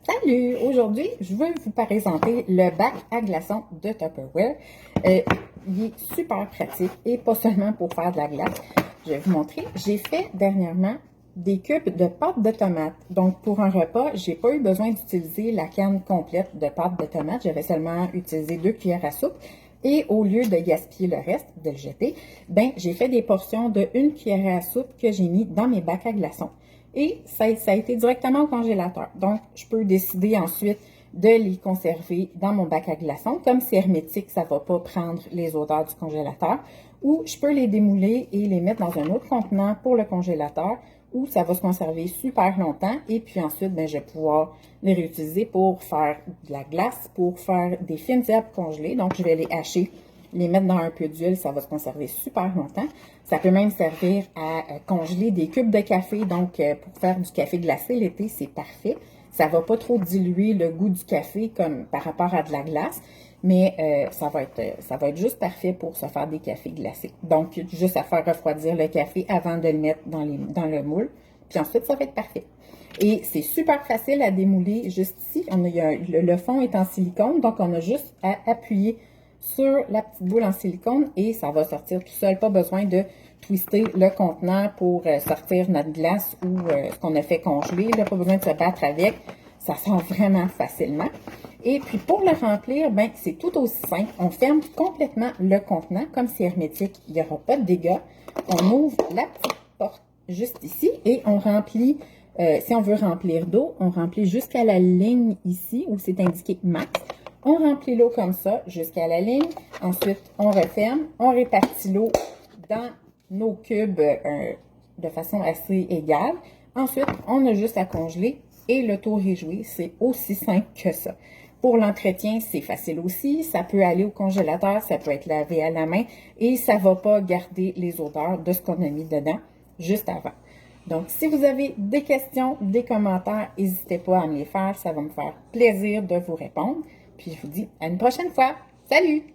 Salut! Aujourd'hui, je veux vous présenter le bac à glaçons de Tupperware. Il est super pratique et pas seulement pour faire de la glace. Je vais vous montrer. J'ai fait dernièrement des cubes de pâte de tomate. Donc, pour un repas, j'ai pas eu besoin d'utiliser la canne complète de pâte de tomate. J'avais seulement utilisé 2 cuillères à soupe. Et au lieu de gaspiller le reste, de le jeter, j'ai fait des portions de 1 cuillère à soupe que j'ai mis dans mes bacs à glaçons. Et ça a été directement au congélateur. Donc, je peux décider ensuite de les conserver dans mon bac à glaçons. Comme c'est hermétique, ça ne va pas prendre les odeurs du congélateur. Ou je peux les démouler et les mettre dans un autre contenant pour le congélateur où ça va se conserver super longtemps. Et puis ensuite, je vais pouvoir les réutiliser pour faire de la glace, pour faire des fines herbes congelées. Donc, je vais les hacher, les mettre dans un peu d'huile, ça va se conserver super longtemps. Ça peut même servir à congeler des cubes de café. Donc, pour faire du café glacé l'été, c'est parfait. Ça va pas trop diluer le goût du café comme par rapport à de la glace, mais ça va être juste parfait pour se faire des cafés glacés. Donc, juste à faire refroidir le café avant de le mettre dans le moule. Puis ensuite, ça va être parfait. Et c'est super facile à démouler. Juste ici, le fond est en silicone, donc on a juste à appuyer sur la petite boule en silicone et ça va sortir tout seul. Pas besoin de twister le contenant pour sortir notre glace ou ce qu'on a fait congeler. Là, pas besoin de se battre avec. Ça sort vraiment facilement. Et puis pour le remplir, c'est tout aussi simple. On ferme complètement le contenant. Comme c'est hermétique, il n'y aura pas de dégâts. On ouvre la petite porte juste ici et on remplit. Si on veut remplir d'eau, on remplit jusqu'à la ligne ici où c'est indiqué max. On remplit l'eau comme ça jusqu'à la ligne. Ensuite, on referme. On répartit l'eau dans nos cubes de façon assez égale. Ensuite, on a juste à congeler et le tour est joué. C'est aussi simple que ça. Pour l'entretien, c'est facile aussi. Ça peut aller au congélateur, ça peut être lavé à la main et ça ne va pas garder les odeurs de ce qu'on a mis dedans juste avant. Donc, si vous avez des questions, des commentaires, n'hésitez pas à me les faire. Ça va me faire plaisir de vous répondre. Puis, je vous dis à une prochaine fois. Salut!